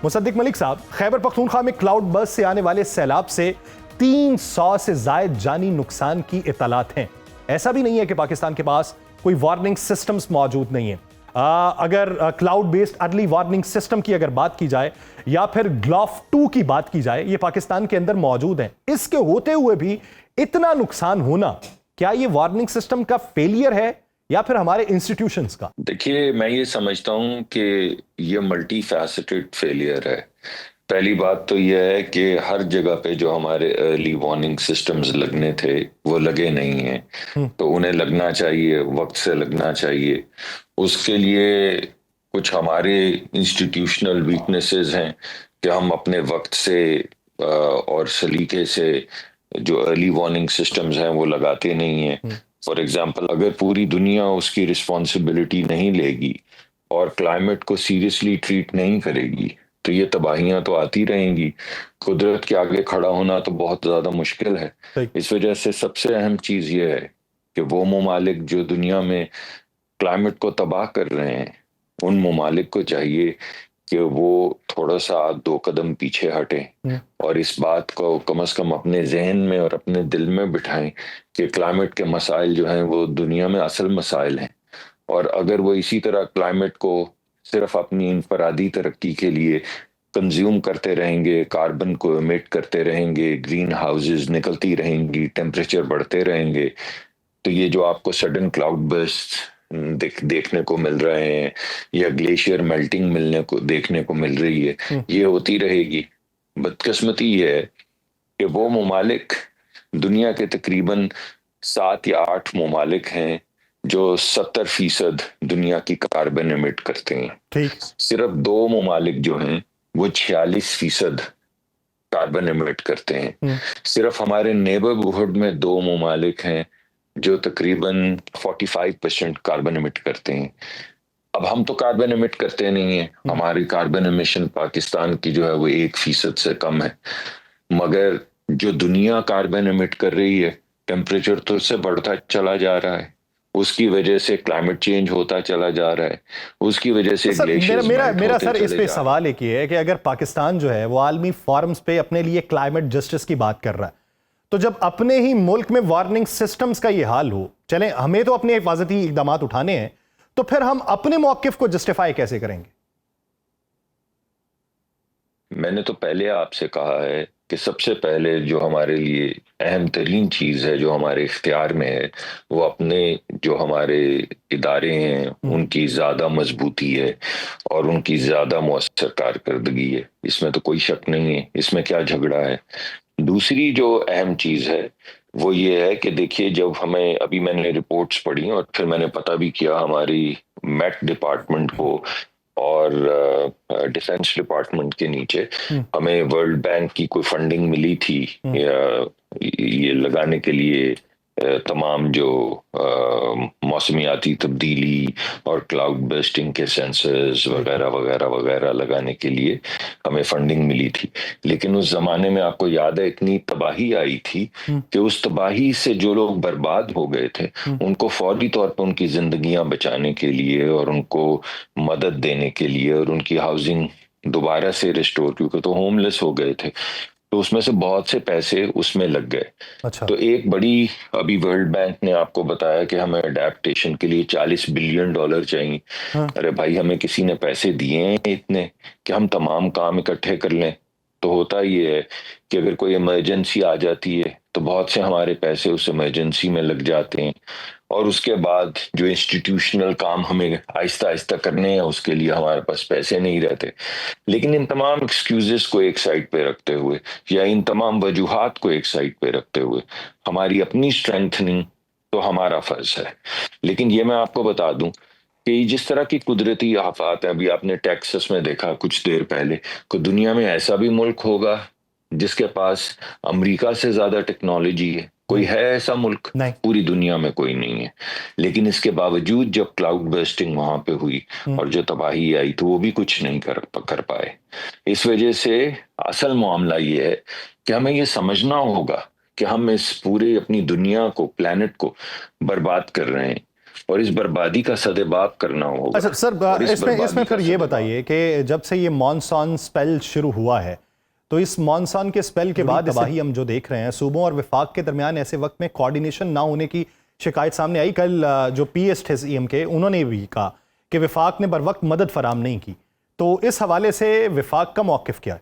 مصدق ملک صاحب، خیبر پختونخوا میں cloud burst سے آنے والے سیلاب سے 300 سے زائد جانی نقصان کی اطلاعات ہیں۔ ایسا بھی نہیں ہے کہ پاکستان کے پاس کوئی وارننگ سسٹمز موجود نہیں ہیں۔ اگر cloud based early warning system کی اگر بات کی جائے یا پھر گلاف 2 کی بات کی جائے، یہ پاکستان کے اندر موجود ہیں۔ اس کے ہوتے ہوئے بھی اتنا نقصان ہونا، کیا یہ وارننگ سسٹم کا فیلئر ہے یا پھر ہمارے انسٹیٹیوشنز کا؟ دیکھیے، میں یہ سمجھتا ہوں کہ یہ ملٹی فیسٹڈ فیلئر ہے۔ پہلی بات تو یہ ہے کہ ہر جگہ پہ جو ہمارے ارلی وارننگ سسٹمز لگنے تھے وہ لگے نہیں ہیں، تو انہیں لگنا چاہیے، وقت سے لگنا چاہیے۔ اس کے لیے کچھ ہمارے انسٹیٹیوشنل ویکنیسز ہیں کہ ہم اپنے وقت سے اور سلیقے سے جو ارلی وارننگ سسٹمز ہیں وہ لگاتے نہیں ہیں۔ فار ایگزامپل، اگر پوری دنیا اس کی رسپانسبلٹی نہیں لے گی اور کلائمیٹ کو سیریسلی ٹریٹ نہیں کرے گی تو یہ تباہیاں تو آتی رہیں گی۔ قدرت کے آگے کھڑا ہونا تو بہت زیادہ مشکل ہے۔ اس وجہ سے سب سے اہم چیز یہ ہے کہ وہ ممالک جو دنیا میں کلائمیٹ کو تباہ کر رہے ہیں، ان ممالک کو چاہیے کہ وہ تھوڑا سا 2 قدم پیچھے ہٹیں اور اس بات کو کم از کم اپنے ذہن میں اور اپنے دل میں بٹھائیں کہ کلائمیٹ کے مسائل جو ہیں وہ دنیا میں اصل مسائل ہیں، اور اگر وہ اسی طرح کلائمیٹ کو صرف اپنی انفرادی ترقی کے لیے کنزیوم کرتے رہیں گے، کاربن کو ایمٹ کرتے رہیں گے، گرین ہاؤسز نکلتی رہیں گی، ٹیمپریچر بڑھتے رہیں گے، تو یہ جو آپ کو سڈن کلاؤڈ برسٹ دیکھنے کو مل رہے ہیں یا گلیشیئر میلٹنگ دیکھنے کو مل رہی ہے، یہ ہوتی رہے گی۔ بدقسمتی یہ ہے کہ وہ ممالک، دنیا کے تقریباً 7 یا 8 ممالک ہیں جو 70% دنیا کی کاربن ایمٹ کرتے ہیں۔ صرف 2 ممالک جو ہیں وہ 46% کاربن ایمٹ کرتے ہیں۔ صرف ہمارے نیبرہڈ میں 2 ممالک ہیں جو تقریباً 45% کاربن ایمٹ کرتے ہیں۔ اب ہم تو کاربن ایمٹ کرتے نہیں ہیں، ہماری کاربن ایمیشن پاکستان کی جو ہے وہ 1% سے کم ہے، مگر جو دنیا کاربن ایمٹ کر رہی ہے، ٹیمپریچر تو اس سے بڑھتا چلا جا رہا ہے، اس کی وجہ سے کلائمیٹ چینج ہوتا چلا جا رہا ہے، اس کی وجہ سے گلیشیئرز میلٹ میرا ہوتے سر اس چلے پہ جا رہے ہیں۔ سوال ایک یہ ہے کہ اگر پاکستان جو ہے وہ عالمی فورمز پہ اپنے لیے کلائمیٹ جسٹس کی بات کر رہا ہے، تو جب اپنے ہی ملک میں وارننگ سسٹمز کا یہ حال ہو، چلیں ہمیں تو اپنے حفاظتی اقدامات اٹھانے ہیں، تو پھر ہم اپنے موقف کو جسٹیفائی کیسے کریں گے؟ میں نے تو پہلے آپ سے کہا ہے کہ سب سے پہلے جو ہمارے لیے اہم ترین چیز ہے جو ہمارے اختیار میں ہے، وہ اپنے جو ہمارے ادارے ہیں ان کی زیادہ مضبوطی ہے اور ان کی زیادہ مؤثر کارکردگی ہے۔ اس میں تو کوئی شک نہیں ہے، اس میں کیا جھگڑا ہے۔ دوسری جو اہم چیز ہے وہ یہ ہے کہ دیکھیے، جب ہمیں ابھی میں نے رپورٹس پڑھی اور پھر میں نے پتہ بھی کیا ہماری میٹ ڈپارٹمنٹ کو اور ڈیفنس ڈپارٹمنٹ کے نیچے ہمیں ورلڈ بینک کی کوئی فنڈنگ ملی تھی یہ لگانے کے لیے، تمام جو موسمیاتی تبدیلی اور کلاؤڈ برسٹنگ کے سینسرز وغیرہ وغیرہ وغیرہ لگانے کے لیے ہمیں فنڈنگ ملی تھی۔ لیکن اس زمانے میں آپ کو یاد ہے اتنی تباہی آئی تھی کہ اس تباہی سے جو لوگ برباد ہو گئے تھے ان کو فوری طور پر ان کی زندگیاں بچانے کے لیے اور ان کو مدد دینے کے لیے اور ان کی ہاؤسنگ دوبارہ سے ریسٹور، کیونکہ تو ہوم لیس ہو گئے تھے، تو اس میں سے بہت سے پیسے اس میں لگ گئے۔ تو ایک بڑی، ابھی ورلڈ بینک نے آپ کو بتایا کہ ہمیں اڈیپٹیشن کے لیے $40 بلین چاہیے۔ ارے بھائی، ہمیں کسی نے پیسے دیے ہیں اتنے کہ ہم تمام کام اکٹھے کر لیں؟ تو ہوتا یہ ہے کہ اگر کوئی ایمرجنسی آ جاتی ہے تو بہت سے ہمارے پیسے اس ایمرجنسی میں لگ جاتے ہیں، اور اس کے بعد جو انسٹیٹیوشنل کام ہمیں آہستہ آہستہ کرنے ہیں اس کے لیے ہمارے پاس پیسے نہیں رہتے۔ لیکن ان تمام ایکسکیوزز کو ایک سائڈ پہ رکھتے ہوئے یا ان تمام وجوہات کو ایک سائڈ پہ رکھتے ہوئے ہماری اپنی اسٹرینتھننگ تو ہمارا فرض ہے۔ لیکن یہ میں آپ کو بتا دوں کہ جس طرح کی قدرتی آفات ہیں، ابھی آپ نے ٹیکسس میں دیکھا کچھ دیر پہلے، کہ دنیا میں ایسا بھی ملک ہوگا جس کے پاس امریکہ سے زیادہ ٹیکنالوجی ہے؟ کوئی ہے ایسا ملک؟ نہیں، پوری دنیا میں کوئی نہیں ہے۔ لیکن اس کے باوجود جب کلاؤڈ برسٹنگ وہاں پہ ہوئی اور جو تباہی آئی تو وہ بھی کچھ نہیں کر پائے۔ اس وجہ سے اصل معاملہ یہ ہے کہ ہمیں یہ سمجھنا ہوگا کہ ہم اس پورے اپنی دنیا کو، پلانٹ کو برباد کر رہے ہیں، اور اس بربادی کا سدباب کرنا ہوگا. اچھا سر، اور اس میں پھر یہ بتائیے کہ جب سے یہ مانسون سپیل شروع ہوا ہے تو اس مانسون کے سپیل کے بعد تباہی ہم جو دیکھ رہے ہیں، صوبوں اور وفاق کے درمیان ایسے وقت میں کوارڈینیشن نہ ہونے کی شکایت سامنے آئی. کل جو پی ایس تھے سی ایم کے، انہوں نے بھی کہا کہ وفاق نے بر وقت مدد فراہم نہیں کی. تو اس حوالے سے وفاق کا موقف کیا ہے؟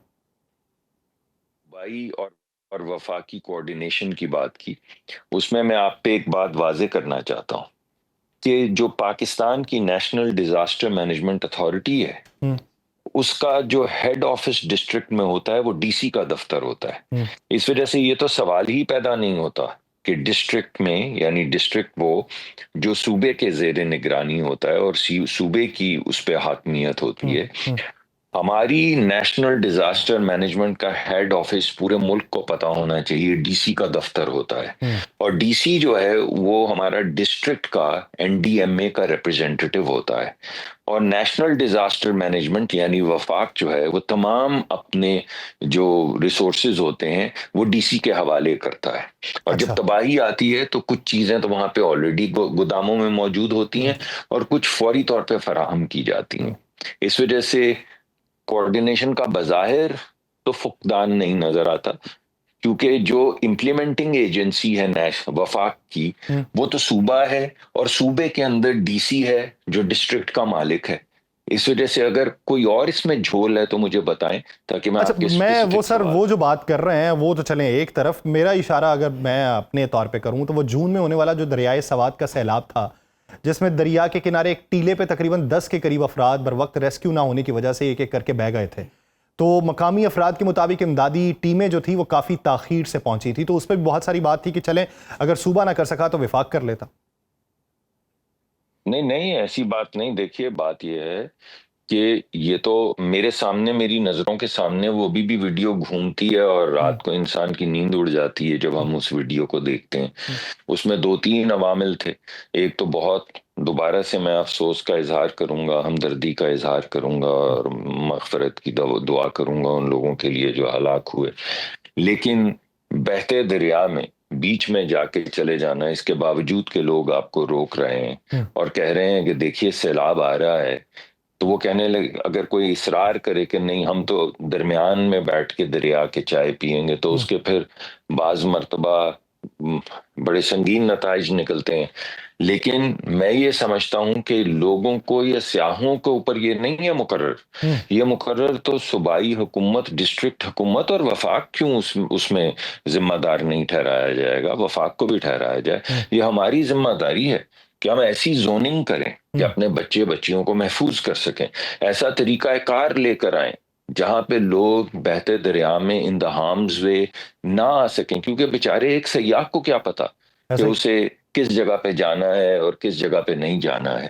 بائی اور وفاقی کوارڈینیشن کی بات کی، اس میں آپ پہ ایک بات واضح کرنا چاہتا ہوں کہ جو پاکستان کی نیشنل ڈیزاسٹر مینجمنٹ اتھارٹی ہے، اس کا جو ہیڈ آفس ڈسٹرکٹ میں ہوتا ہے وہ ڈی سی کا دفتر ہوتا ہے. اس وجہ سے یہ تو سوال ہی پیدا نہیں ہوتا کہ ڈسٹرکٹ میں، یعنی ڈسٹرکٹ وہ جو صوبے کے زیر نگرانی ہوتا ہے اور صوبے کی اس پہ حاکمیت ہوتی ہے. ہماری نیشنل ڈیزاسٹر مینجمنٹ کا ہیڈ آفس پورے ملک کو پتا ہونا چاہیے ڈی سی کا دفتر ہوتا ہے. اور ڈی سی جو ہے وہ ہمارا ڈسٹرکٹ کا این ڈی ایم اے کا ریپرزینٹیٹیو ہوتا ہے. اور نیشنل ڈیزاسٹر مینجمنٹ یعنی وفاق جو ہے وہ تمام اپنے جو ریسورسز ہوتے ہیں وہ ڈی سی کے حوالے کرتا ہے. اور جب تباہی آتی ہے تو کچھ چیزیں تو وہاں پہ آلریڈی گوداموں میں موجود ہوتی ہیں اور کچھ فوری طور پہ فراہم کی جاتی ہیں. اس وجہ سے کوارڈینیشن کا بظاہر تو فقدان نہیں نظر آتا، کیونکہ جو امپلیمنٹنگ ایجنسی ہے وفاق کی وہ تو صوبہ ہے، اور صوبے کے اندر ڈی سی ہے جو ڈسٹرکٹ کا مالک ہے. اس وجہ سے اگر کوئی اور اس میں جھول ہے تو مجھے بتائیں تاکہ میں آپ کے وہ جو بات کر رہے ہیں وہ تو چلیں ایک طرف. میرا اشارہ اگر میں اپنے طور پہ کروں تو وہ جون میں ہونے والا جو دریائے سوات کا سیلاب تھا، جس میں دریا کے کنارے ایک ٹیلے پہ تقریباً 10 کے قریب افراد بر وقت ریسکیو نہ ہونے کی وجہ سے ایک ایک کر کے بہہ گئے تھے. تو مقامی افراد کے مطابق امدادی ٹیمیں جو تھی وہ کافی تاخیر سے پہنچی تھی. تو اس پہ بھی بہت ساری بات تھی کہ چلیں اگر صوبہ نہ کر سکا تو وفاق کر لیتا. نہیں ایسی بات نہیں. دیکھیے بات یہ ہے کہ یہ تو میرے سامنے، میری نظروں کے سامنے وہ بھی ویڈیو گھومتی ہے اور رات کو انسان کی نیند اڑ جاتی ہے جب ہم اس ویڈیو کو دیکھتے ہیں. اس میں 2-3 عوامل تھے. ایک تو بہت دوبارہ سے میں افسوس کا اظہار کروں گا، ہمدردی کا اظہار کروں گا اور مغفرت کی دعا کروں گا ان لوگوں کے لیے جو ہلاک ہوئے. لیکن بہتے دریا میں بیچ میں جا کے چلے جانا، اس کے باوجود کہ لوگ آپ کو روک رہے ہیں اور کہہ رہے ہیں کہ دیکھیے سیلاب آ رہا ہے، تو وہ کہنے لگے اگر کوئی اصرار کرے کہ نہیں ہم تو درمیان میں بیٹھ کے دریا کے چائے پیئیں گے، تو اس کے پھر بعض مرتبہ بڑے سنگین نتائج نکلتے ہیں. لیکن میں یہ سمجھتا ہوں کہ لوگوں کو یا سیاحوں کے اوپر یہ نہیں ہے مقرر، یہ مقرر تو صوبائی حکومت، ڈسٹرکٹ حکومت اور وفاق کیوں اس میں ذمہ دار نہیں ٹھہرایا جائے گا، وفاق کو بھی ٹھہرایا جائے. یہ ہماری ذمہ داری ہے کہ ہم ایسی زوننگ کریں کہ اپنے بچیوں کو محفوظ کر سکیں. ایسا طریقہ کار لے کر آئیں جہاں پہ لوگ بہتے دریا میں ان دا ہارمز وے نہ آ سکیں، کیونکہ بیچارے ایک سیاح کو کیا پتا کہ اسے کس جگہ پہ جانا ہے اور کس جگہ پہ نہیں جانا ہے.